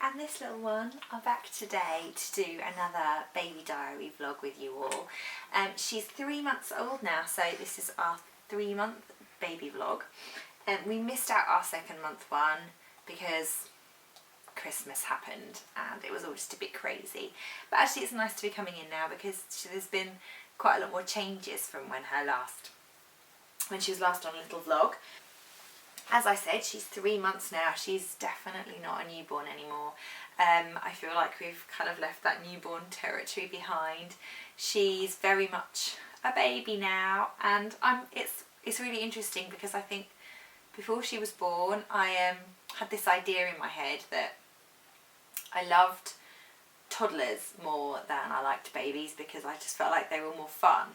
and this little one are back today to do another baby diary vlog with you all. She's 3 months old now, so this is our 3-month baby vlog. We missed out our 2nd month one because Christmas happened and it was all just a bit crazy. But actually it's nice to be coming in now because there's been quite a lot more changes from when she was last on a little vlog. As I said, she's 3 months now. She's definitely not a newborn anymore. I feel like we've kind of left that newborn territory behind. She's very much a baby now, and it's really interesting because I think before she was born, I had this idea in my head that I loved toddlers more than I liked babies because I just felt like they were more fun.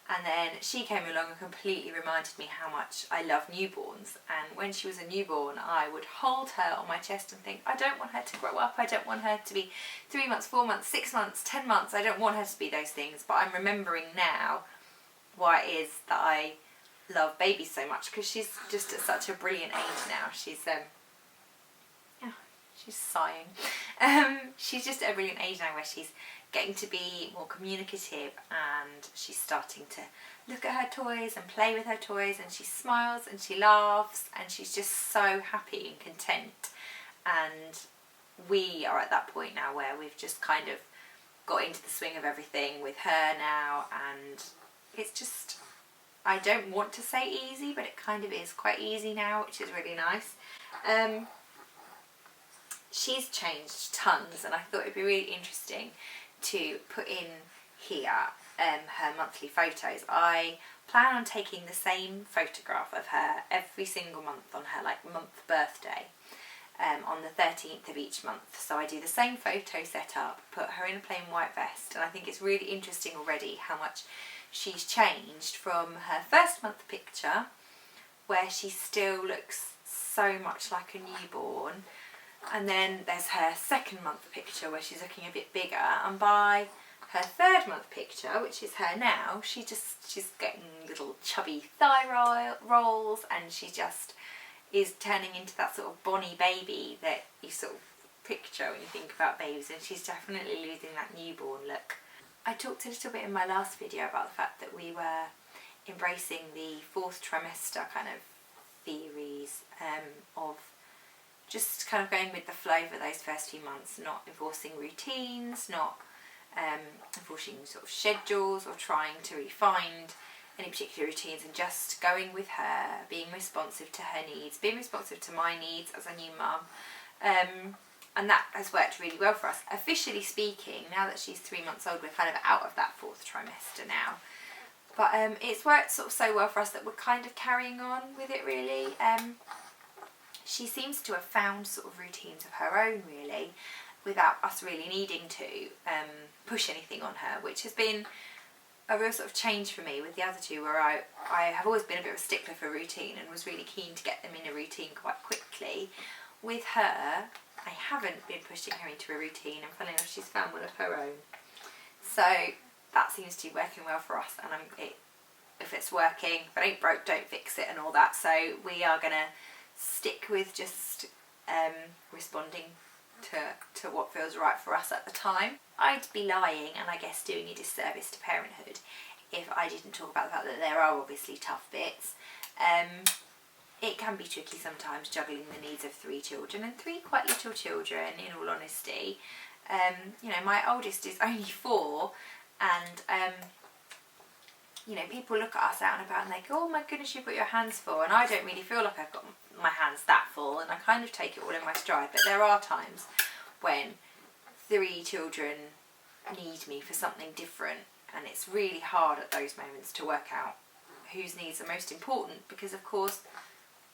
And then she came along and completely reminded me how much I love newborns. And when she was a newborn, I would hold her on my chest and think, I don't want her to grow up. I don't want her to be 3 months, 4 months, 6 months, 10 months. I don't want her to be those things. But I'm remembering now why it is that I love babies so much, because she's just at such a brilliant age now. She's sighing. She's just at a brilliant age now where she's getting to be more communicative, and she's starting to look at her toys and play with her toys, and she smiles and she laughs and she's just so happy and content. And we are at that point now where we've just kind of got into the swing of everything with her now, and it's just, I don't want to say easy, but it kind of is quite easy now, which is really nice. She's changed tons, and I thought it'd be really interesting to put in here her monthly photos. I plan on taking the same photograph of her every single month on her month birthday, on the 13th of each month. So I do the same photo setup, put her in a plain white vest, and I think it's really interesting already how much she's changed from her 1st month picture, where she still looks so much like a newborn. And then there's her 2nd month picture where she's looking a bit bigger, and by her 3rd month picture, which is her now, she's getting little chubby thigh rolls, and she just is turning into that sort of bonny baby that you sort of picture when you think about babies, and she's definitely losing that newborn look. I talked a little bit in my last video about the fact that we were embracing the 4th trimester kind of theories of just kind of going with the flow for those first few months, not enforcing routines, not enforcing sort of schedules or trying to really find any particular routines, and just going with her, being responsive to her needs, being responsive to my needs as a new mum. And that has worked really well for us. Officially speaking, now that she's 3 months old, we're kind of out of that 4th trimester now. But it's worked sort of so well for us that we're kind of carrying on with it really. She seems to have found sort of routines of her own really, without us really needing to push anything on her, which has been a real sort of change for me with the other two, where I have always been a bit of a stickler for routine and was really keen to get them in a routine quite quickly. With her, I haven't been pushing her into a routine, and funnily enough, she's found one of her own. So that seems to be working well for us, and if it's working, if it ain't broke, don't fix it and all that. So we are going to stick with just responding to what feels right for us at the time. I'd be lying, and I guess doing a disservice to parenthood, if I didn't talk about the fact that there are obviously tough bits. It can be tricky sometimes juggling the needs of 3 children, and 3 quite little children, in all honesty. You know, my oldest is only 4, and you know, people look at us out and about and they go, oh my goodness, you've got your hands full, and I don't really feel like I've got my hands that full, and I kind of take it all in my stride. But there are times when 3 children need me for something different, and it's really hard at those moments to work out whose needs are most important, because of course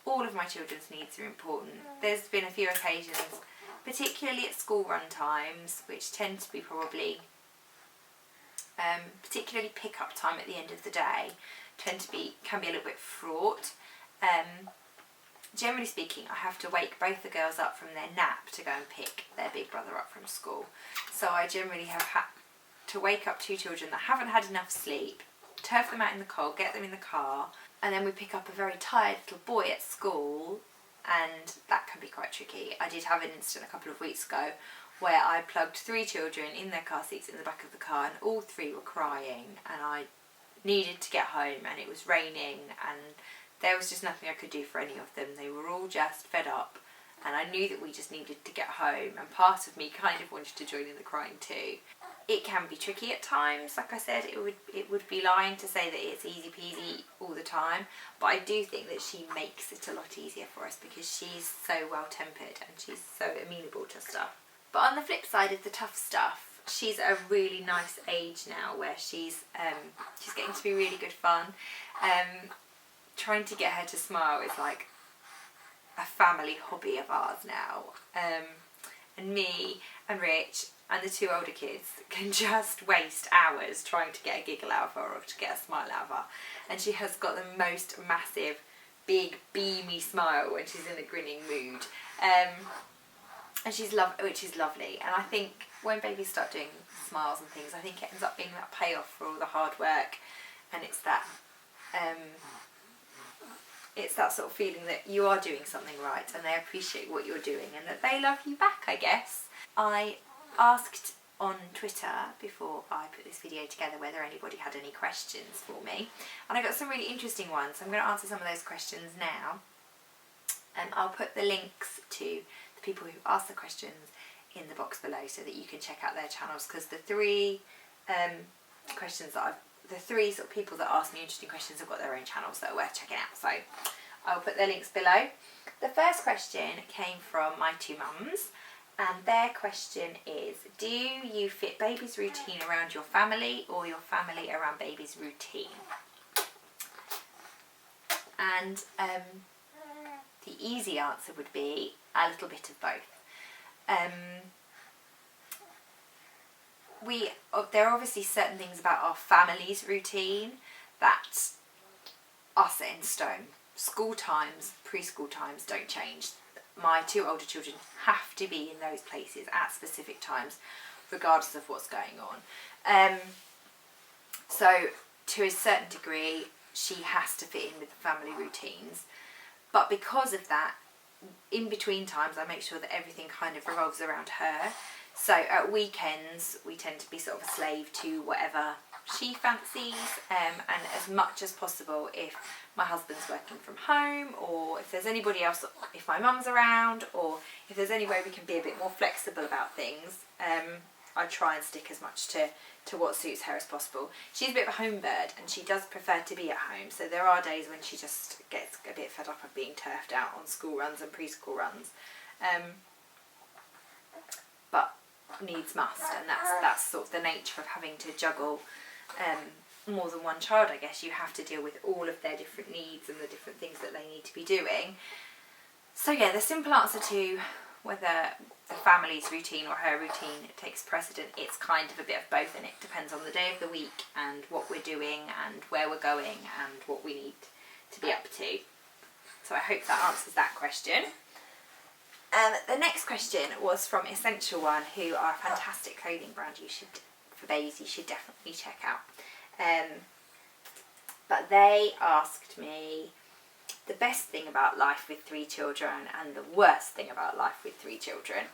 all of my children's needs are important. There's been a few occasions, particularly at school run times, which tend to be probably particularly pick-up time at the end of the day, can be a little bit fraught. Generally speaking, I have to wake both the girls up from their nap to go and pick their big brother up from school. So I generally have had to wake up 2 children that haven't had enough sleep, turf them out in the cold, get them in the car, and then we pick up a very tired little boy at school, and that can be quite tricky. I did have an incident a couple of weeks ago where I plugged 3 children in their car seats in the back of the car, and all 3 were crying, and I needed to get home, and it was raining, and there was just nothing I could do for any of them. They were all just fed up, and I knew that we just needed to get home, and part of me kind of wanted to join in the crying too. It can be tricky at times. Like I said, it would be lying to say that it's easy peasy all the time, but I do think that she makes it a lot easier for us because she's so well tempered and she's so amenable to stuff. But on the flip side of the tough stuff, she's at a really nice age now where she's getting to be really good fun. Trying to get her to smile is like a family hobby of ours now. And me and Rich and the 2 older kids can just waste hours trying to get a giggle out of her or to get a smile out of her. And she has got the most massive, big, beamy smile when she's in a grinning mood. And which is lovely. And I think when babies start doing smiles and things, I think it ends up being that payoff for all the hard work, and it's that sort of feeling that you are doing something right and they appreciate what you're doing and that they love you back, I guess. I asked on Twitter before I put this video together whether anybody had any questions for me, and I got some really interesting ones. I'm going to answer some of those questions now, and I'll put the links to the people who asked the questions in the box below so that you can check out their channels, because the 3 questions that the 3 sort of people that asked me interesting questions have got their own channels that are worth checking out, so I'll put their links below. The first question came from my 2 mums, and their question is, do you fit baby's routine around your family or your family around baby's routine? And the easy answer would be a little bit of both. There are obviously certain things about our family's routine that are set in stone. School times, preschool times don't change. My 2 older children have to be in those places at specific times, regardless of what's going on. So to a certain degree, she has to fit in with the family routines. But because of that, in between times, I make sure that everything kind of revolves around her. So at weekends, we tend to be sort of a slave to whatever she fancies, and as much as possible, if my husband's working from home, or if there's anybody else, if my mum's around, or if there's any way we can be a bit more flexible about things, I try and stick as much to what suits her as possible. She's a bit of a home bird, and she does prefer to be at home, so there are days when she just gets a bit fed up of being turfed out on school runs and preschool runs. But needs must, and that's sort of the nature of having to juggle more than one child, I guess. You have to deal with all of their different needs and the different things that they need to be doing. So yeah, the simple answer to whether the family's routine or her routine takes precedent, it's kind of a bit of both, and it depends on the day of the week and what we're doing and where we're going and what we need to be up to. So I hope that answers that question. The next question was from Essential One, who are a fantastic clothing brand for babies you should definitely check out. But they asked me the best thing about life with 3 children and the worst thing about life with 3 children.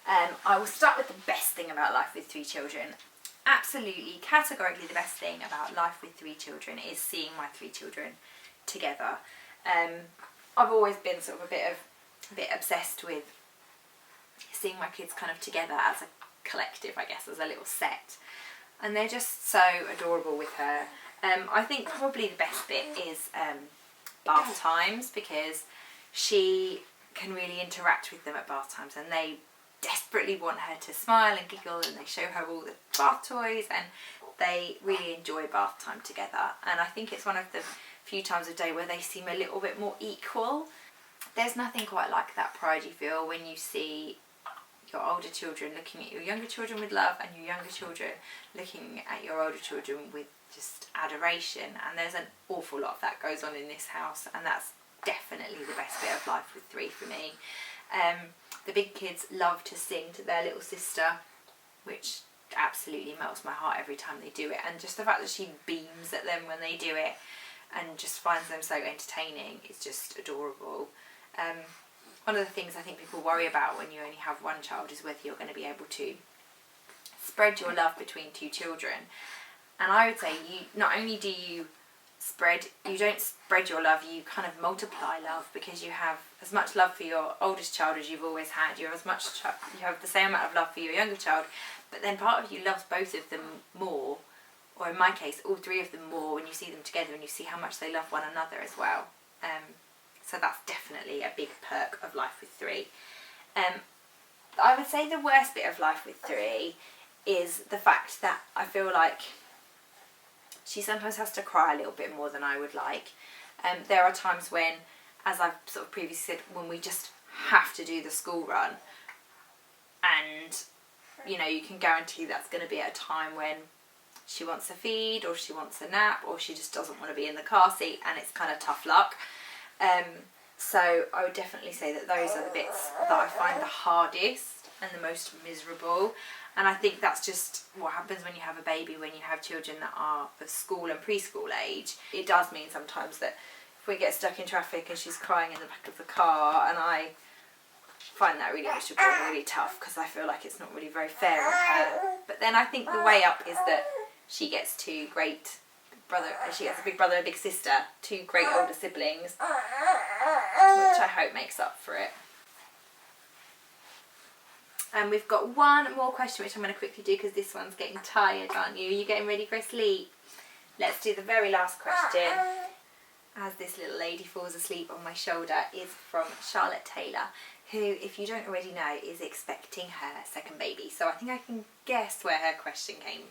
I will start with the best thing about life with 3 children. Absolutely, categorically the best thing about life with 3 children is seeing my 3 children together. I've always been sort of a bit obsessed with seeing my kids kind of together as a collective, I guess, as a little set. And they're just so adorable with her. I think probably the best bit is bath times, because she can really interact with them at bath times, and they desperately want her to smile and giggle, and they show her all the bath toys, and they really enjoy bath time together. And I think it's one of the few times of day where they seem a little bit more equal. There's nothing quite like that pride you feel when you see your older children looking at your younger children with love, and your younger children looking at your older children with just adoration. And there's an awful lot of that goes on in this house, and that's definitely the best bit of life with 3 for me. The big kids love to sing to their little sister, which absolutely melts my heart every time they do it, and just the fact that she beams at them when they do it and just finds them so entertaining is just adorable. one of the things I think people worry about when you only have one child is whether you're going to be able to spread your love between two children. And I would say not only do you don't spread your love, you kind of multiply love, because you have as much love for your oldest child as you've always had. You have the same amount of love for your younger child, but then part of you loves both of them more, or in my case, all three of them more, when you see them together and you see how much they love one another as well. So that's definitely a big perk of life with three. I would say the worst bit of life with three is the fact that I feel like she sometimes has to cry a little bit more than I would like. There are times when, as I've sort of previously said, when we just have to do the school run, and you know, you can guarantee that's going to be at a time when she wants a feed, or she wants a nap, or she just doesn't want to be in the car seat, and it's kind of tough luck. So I would definitely say that those are the bits that I find the hardest and the most miserable. And I think that's just what happens when you have a baby, when you have children that are of school and preschool age. It does mean sometimes that if we get stuck in traffic and she's crying in the back of the car, and I find that really miserable and really tough, because I feel like it's not really very fair on her. But then I think the way up is that she gets a big brother and a big sister, two great older siblings, which I hope makes up for it. And we've got one more question, which I'm going to quickly do because this one's getting tired, aren't you? Are you getting ready for a sleep? Let's do the very last question. As this little lady falls asleep on my shoulder, is from Charlotte Taylor, who, if you don't already know, is expecting her second baby. So I think I can guess where her question came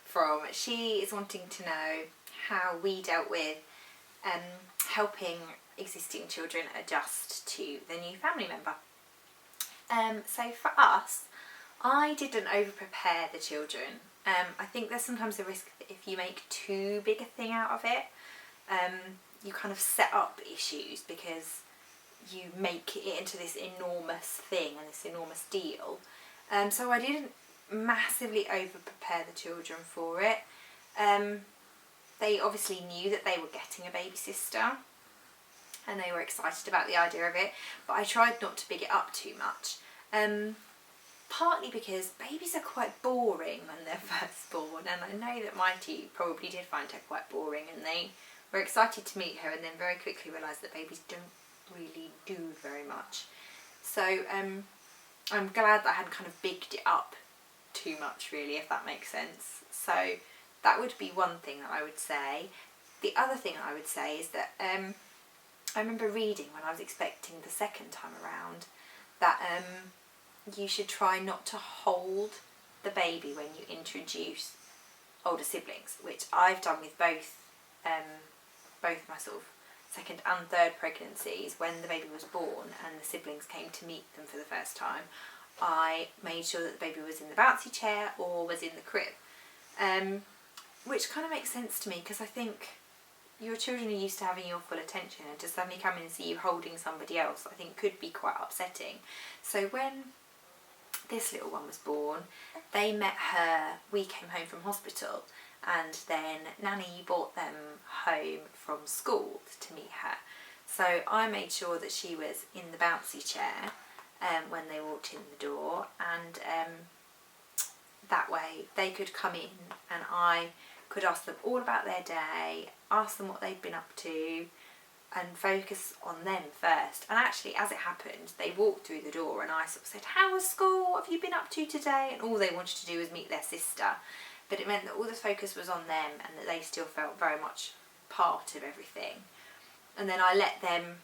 from. She is wanting to know how we dealt with helping existing children adjust to the new family member. So for us, I didn't over-prepare the children. I think there's sometimes a risk that if you make too big a thing out of it, you kind of set up issues, because you make it into this enormous thing and this enormous deal. So I didn't massively over-prepare the children for it. They obviously knew that they were getting a baby sister, and they were excited about the idea of it, but I tried not to big it up too much. Partly because babies are quite boring when they're first born, and I know that my two probably did find her quite boring, and they were excited to meet her and then very quickly realised that babies don't really do very much. So I'm glad that I hadn't kind of bigged it up too much, really, if that makes sense. So that would be one thing that I would say. The other thing I would say is that I remember reading when I was expecting the second time around that you should try not to hold the baby when you introduce older siblings, which I've done with both my sort of second and third pregnancies. When the baby was born and the siblings came to meet them for the first time, I made sure that the baby was in the bouncy chair or was in the crib, which kind of makes sense to me, because I think your children are used to having your full attention, and to suddenly come in and see you holding somebody else, I think could be quite upsetting. So when this little one was born, they met her, we came home from hospital, and then Nanny brought them home from school to meet her. So I made sure that she was in the bouncy chair when they walked in the door, and that way they could come in and I could ask them all about their day, ask them what they'd been up to, and focus on them first. And actually, as it happened, they walked through the door and I sort of said, "How was school? What have you been up to today?" And all they wanted to do was meet their sister. But it meant that all the focus was on them and that they still felt very much part of everything. And then I let them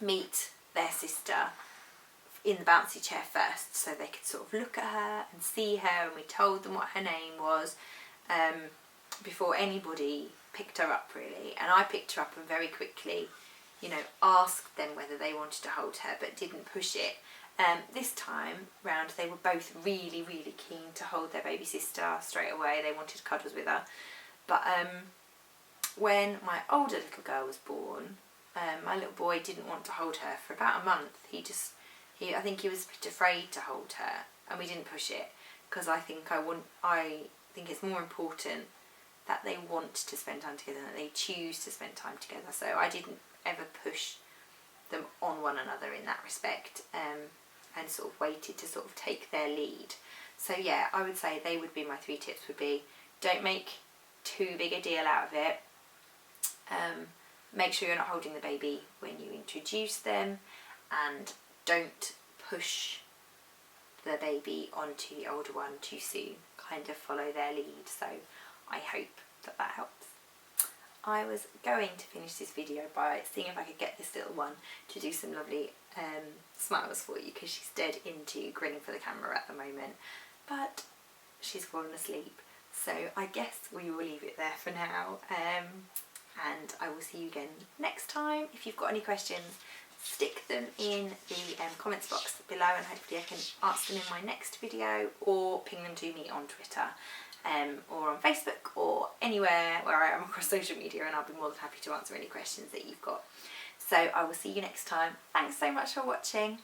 meet their sister in the bouncy chair first, so they could sort of look at her and see her, and we told them what her name was before anybody picked her up, really. And I picked her up and very quickly, asked them whether they wanted to hold her, but didn't push it. This time round, they were both really, really keen to hold their baby sister straight away. They wanted cuddles with her. But when my older little girl was born, my little boy didn't want to hold her for about a month. I think he was a bit afraid to hold her, and we didn't push it, because I think it's more important that they want to spend time together, that they choose to spend time together. So I didn't ever push them on one another in that respect, and sort of waited to sort of take their lead. So yeah, I would say they would be my 3 tips. Would be, don't make too big a deal out of it. Make sure you're not holding the baby when you introduce them, and don't push the baby onto the older one too soon. Kind of follow their lead. So I hope that that helps. I was going to finish this video by seeing if I could get this little one to do some lovely smiles for you, because she's dead into grinning for the camera at the moment, but she's fallen asleep. So I guess we will leave it there for now, and I will see you again next time. If you've got any questions, stick them in the comments box below, and hopefully I can answer them in my next video, or ping them to me on Twitter, or on Facebook, or anywhere where I am across social media, and I'll be more than happy to answer any questions that you've got. So I will see you next time. Thanks so much for watching.